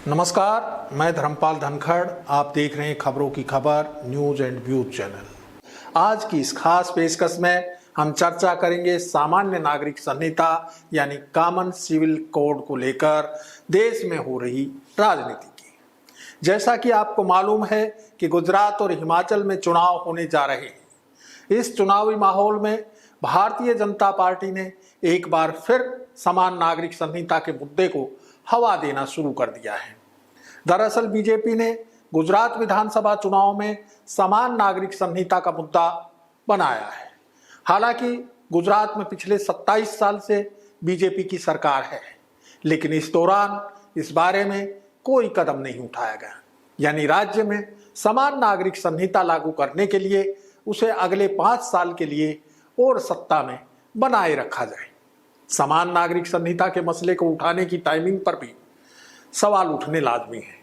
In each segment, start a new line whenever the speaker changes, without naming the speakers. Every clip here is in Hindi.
नमस्कार, मैं धर्मपाल धनखड़। आप देख रहे हैं खबरों की खबर न्यूज एंड व्यूज चैनल। आज की इस खास पेशकश में हम चर्चा करेंगे सामान्य नागरिक संहिता यानी कॉमन सिविल कोड को लेकर देश में हो रही राजनीति की। जैसा कि आपको मालूम है कि गुजरात और हिमाचल में चुनाव होने जा रहे हैं। इस चुनावी माहौल में भारतीय जनता पार्टी ने एक बार फिर समान नागरिक संहिता के मुद्दे को हवा देना शुरू कर दिया है। दरअसल बीजेपी ने गुजरात विधानसभा चुनाव में समान नागरिक संहिता का मुद्दा बनाया है। हालांकि गुजरात में पिछले 27 साल से बीजेपी की सरकार है, लेकिन इस दौरान इस बारे में कोई कदम नहीं उठाया गया, यानी राज्य में समान नागरिक संहिता लागू करने के लिए उसे अगले 5 साल के लिए और सत्ता में बनाए रखा जाए। समान नागरिक संहिता के मसले को उठाने की टाइमिंग पर भी सवाल उठने लाजमी है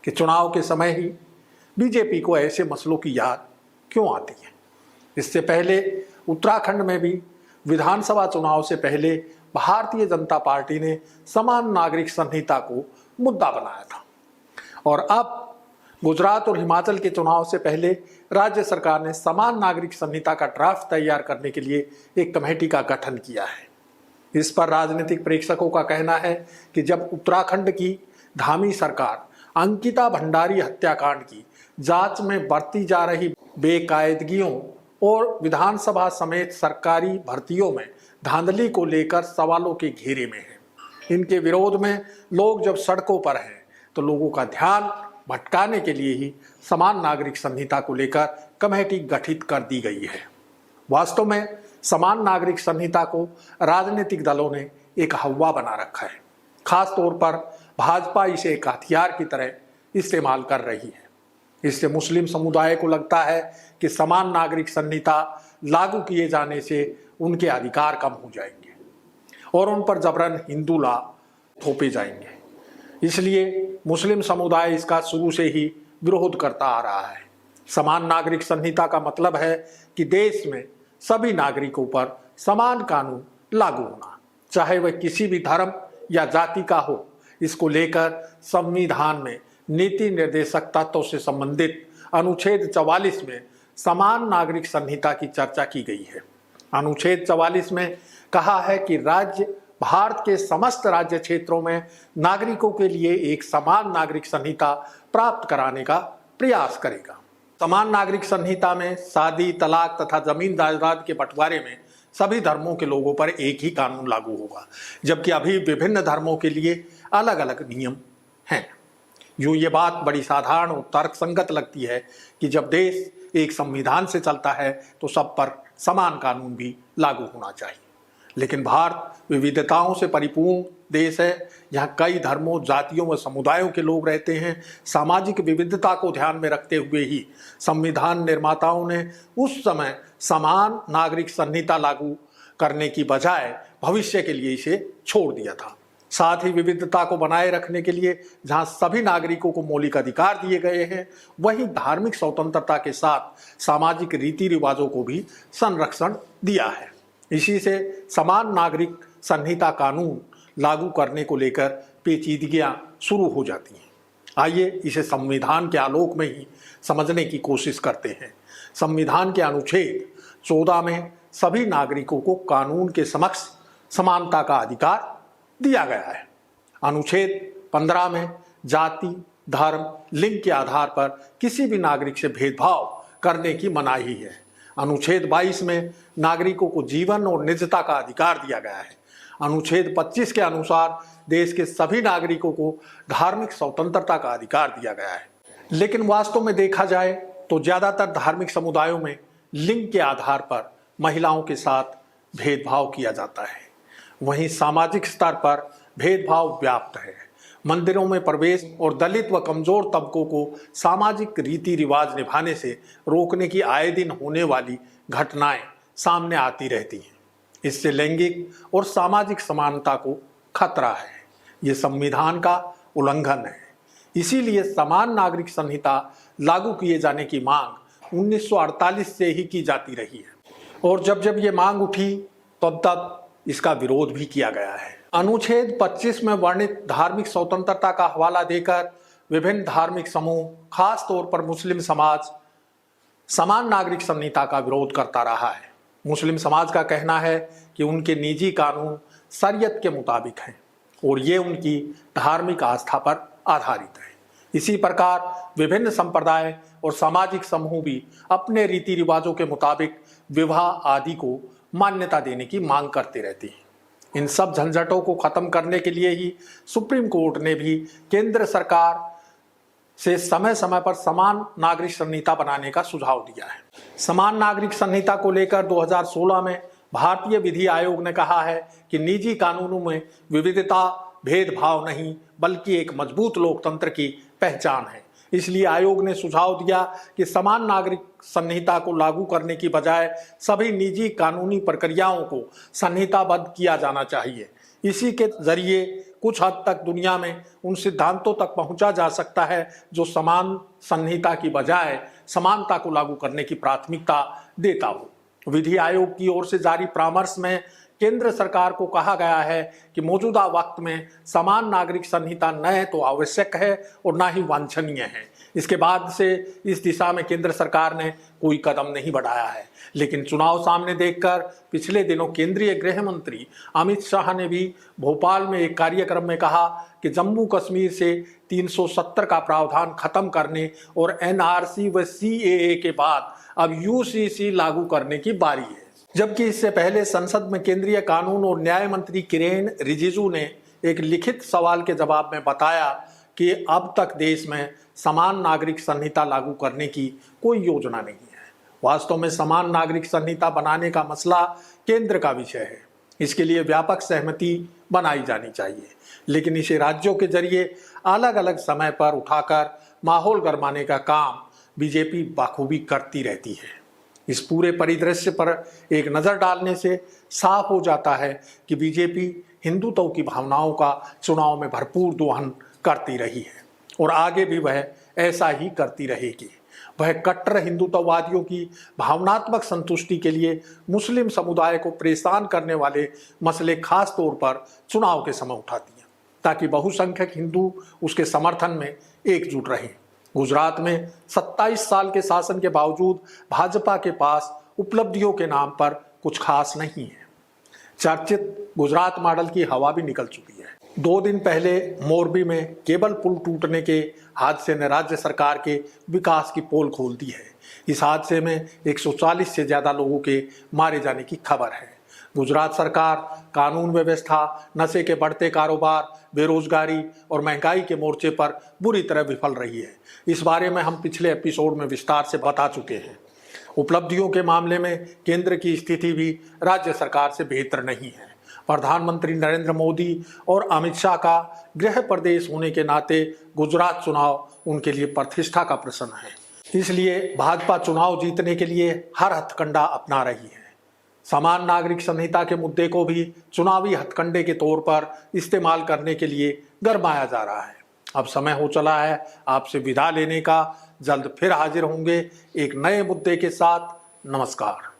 कि चुनाव के समय ही बीजेपी को ऐसे मसलों की याद क्यों आती है। इससे पहले उत्तराखंड में भी विधानसभा चुनाव से पहले भारतीय जनता पार्टी ने समान नागरिक संहिता को मुद्दा बनाया था, और अब गुजरात और हिमाचल के चुनाव से पहले राज्य सरकार ने समान नागरिक संहिता का ड्राफ्ट तैयार करने के लिए एक कमेटी का गठन किया है। इस पर राजनीतिक प्रेक्षकों का कहना है कि जब उत्तराखंड की धामी सरकार अंकिता भंडारी हत्याकांड की जांच में बरती जा रही बेकायदगियों और विधानसभा समेत सरकारी भर्तियों में धांधली को लेकर सवालों के घेरे में है, इनके विरोध में लोग जब सड़कों पर हैं तो लोगों का ध्यान भटकाने के लिए ही समान नागरिक संहिता को लेकर कमेटी गठित कर दी गई है। वास्तव में समान नागरिक संहिता को राजनीतिक दलों ने एक हवा बना रखा है। खास तौर पर भाजपा इसे एक हथियार की तरह इस्तेमाल कर रही है। इससे मुस्लिम समुदाय को लगता है कि समान नागरिक संहिता लागू किए जाने से उनके अधिकार कम हो जाएंगे और उन पर जबरन हिंदू लॉ थोपे जाएंगे। इसलिए मुस्लिम समुदाय इसका शुरू से ही विरोध करता आ रहा है। समान नागरिक संहिता का मतलब है कि देश में सभी नागरिकों पर समान कानून लागू होना, चाहे वह किसी भी धर्म या जाति का हो। इसको लेकर संविधान में नीति निर्देशक तत्वों से संबंधित अनुच्छेद 44 में समान नागरिक संहिता की चर्चा की गई है। अनुच्छेद 44 में कहा है कि राज्य भारत के समस्त राज्य क्षेत्रों में नागरिकों के लिए एक समान नागरिक संहिता प्राप्त कराने का प्रयास करेगा। समान नागरिक संहिता में शादी, तलाक तथा जमीन जायदाद के बंटवारे में सभी धर्मों के लोगों पर एक ही कानून लागू होगा, जबकि अभी विभिन्न धर्मों के लिए अलग अलग नियम हैं। यूँ ये बात बड़ी साधारण और तर्कसंगत लगती है कि जब देश एक संविधान से चलता है तो सब पर समान कानून भी लागू होना चाहिए। लेकिन भारत विविधताओं से परिपूर्ण देश है। यहाँ कई धर्मों, जातियों व समुदायों के लोग रहते हैं। सामाजिक विविधता को ध्यान में रखते हुए ही संविधान निर्माताओं ने उस समय समान नागरिक संहिता लागू करने की बजाय भविष्य के लिए इसे छोड़ दिया था। साथ ही विविधता को बनाए रखने के लिए जहाँ सभी नागरिकों को मौलिक अधिकार दिए गए हैं, वहीं धार्मिक स्वतंत्रता के साथ सामाजिक रीति रिवाजों को भी संरक्षण दिया है। इसी से समान नागरिक संहिता कानून लागू करने को लेकर पेचीदगियां शुरू हो जाती हैं। आइए इसे संविधान के आलोक में ही समझने की कोशिश करते हैं। संविधान के अनुच्छेद 14 में सभी नागरिकों को कानून के समक्ष समानता का अधिकार दिया गया है। अनुच्छेद 15 में जाति, धर्म, लिंग के आधार पर किसी भी नागरिक से भेदभाव करने की मनाही है। अनुच्छेद 22 में नागरिकों को जीवन और निजता का अधिकार दिया गया है। अनुच्छेद 25 के अनुसार देश के सभी नागरिकों को धार्मिक स्वतंत्रता का अधिकार दिया गया है। लेकिन वास्तव में देखा जाए तो ज्यादातर धार्मिक समुदायों में लिंग के आधार पर महिलाओं के साथ भेदभाव किया जाता है। वहीं सामाजिक स्तर पर भेदभाव व्याप्त है। मंदिरों में प्रवेश और दलित व कमजोर तबकों को सामाजिक रीति रिवाज निभाने से रोकने की आए दिन होने वाली घटनाएं सामने आती रहती हैं। इससे लैंगिक और सामाजिक समानता को खतरा है। ये संविधान का उल्लंघन है। इसीलिए समान नागरिक संहिता लागू किए जाने की मांग 1948 से ही की जाती रही है, और जब जब ये मांग उठी तब इसका विरोध भी किया गया है। अनुच्छेद 25 में वर्णित धार्मिक स्वतंत्रता का हवाला देकर विभिन्न धार्मिक समूह, खास तौर पर मुस्लिम समाज, समान नागरिक संहिता का विरोध करता रहा है। मुस्लिम समाज का कहना है कि उनके निजी कानून शरीयत के मुताबिक हैं और ये उनकी धार्मिक आस्था पर आधारित है। इसी प्रकार विभिन्न संप्रदाय और सामाजिक समूह भी अपने रीति रिवाजों के मुताबिक विवाह आदि को मान्यता देने की मांग करते रहते हैं। इन सब झंझटों को खत्म करने के लिए ही सुप्रीम कोर्ट ने भी केंद्र सरकार से समय समय पर समान नागरिक संहिता बनाने का सुझाव दिया है। समान नागरिक संहिता को लेकर 2016 में भारतीय विधि आयोग ने कहा है कि निजी कानूनों में विविधता भेदभाव नहीं बल्कि एक मजबूत लोकतंत्र की पहचान है। इसलिए आयोग ने सुझाव दिया कि समान नागरिक संहिता को लागू करने की बजाय सभी निजी कानूनी प्रक्रियाओं को संहिताबद्ध किया जाना चाहिए। इसी के जरिए कुछ हद तक दुनिया में उन सिद्धांतों तक पहुंचा जा सकता है जो समान संहिता की बजाय समानता को लागू करने की प्राथमिकता देता हो। विधि आयोग की ओर से जारी परामर्श में केंद्र सरकार को कहा गया है कि मौजूदा वक्त में समान नागरिक संहिता न तो आवश्यक है और न ही वांछनीय है। इसके बाद से इस दिशा में केंद्र सरकार ने कोई कदम नहीं बढ़ाया है। लेकिन चुनाव सामने देखकर पिछले दिनों केंद्रीय गृह मंत्री अमित शाह ने भी भोपाल में एक कार्यक्रम में कहा कि जम्मू कश्मीर से 370 का प्रावधान खत्म करने और एनआरसी व सीएए के बाद अब यूसीसी लागू करने की बारी है। जबकि इससे पहले संसद में केंद्रीय कानून और न्याय मंत्री किरेन रिजिजू ने एक लिखित सवाल के जवाब में बताया कि अब तक देश में समान नागरिक संहिता लागू करने की कोई योजना नहीं है। वास्तव में समान नागरिक संहिता बनाने का मसला केंद्र का विषय है। इसके लिए व्यापक सहमति बनाई जानी चाहिए, लेकिन इसे राज्यों के जरिए अलग अलग समय पर उठाकर माहौल गरमाने का काम बीजेपी बखूबी करती रहती है। इस पूरे परिदृश्य पर एक नज़र डालने से साफ हो जाता है कि बीजेपी हिंदुत्व की भावनाओं का चुनाव में भरपूर दोहन करती रही है और आगे भी वह ऐसा ही करती रहेगी। वह कट्टर हिंदुत्ववादियों की भावनात्मक संतुष्टि के लिए मुस्लिम समुदाय को परेशान करने वाले मसले खास तौर पर चुनाव के समय उठाती है ताकि बहुसंख्यक हिंदू उसके समर्थन में एकजुट रहें। गुजरात में 27 साल के शासन के बावजूद भाजपा के पास उपलब्धियों के नाम पर कुछ खास नहीं है। चर्चित गुजरात मॉडल की हवा भी निकल चुकी है। 2 दिन पहले मोरबी में केबल पुल टूटने के हादसे ने राज्य सरकार के विकास की पोल खोल दी है। इस हादसे में 140 से ज्यादा लोगों के मारे जाने की खबर है। गुजरात सरकार कानून व्यवस्था, नशे के बढ़ते कारोबार, बेरोजगारी और महंगाई के मोर्चे पर बुरी तरह विफल रही है। इस बारे में हम पिछले एपिसोड में विस्तार से बता चुके हैं। उपलब्धियों के मामले में केंद्र की स्थिति भी राज्य सरकार से बेहतर नहीं है। प्रधानमंत्री नरेंद्र मोदी और अमित शाह का गृह प्रदेश होने के नाते गुजरात चुनाव उनके लिए प्रतिष्ठा का प्रश्न है। इसलिए भाजपा चुनाव जीतने के लिए हर हथकंडा अपना रही है। समान नागरिक संहिता के मुद्दे को भी चुनावी हथकंडे के तौर पर इस्तेमाल करने के लिए गरमाया जा रहा है। अब समय हो चला है आपसे विदा लेने का। जल्द फिर हाजिर होंगे एक नए मुद्दे के साथ। नमस्कार।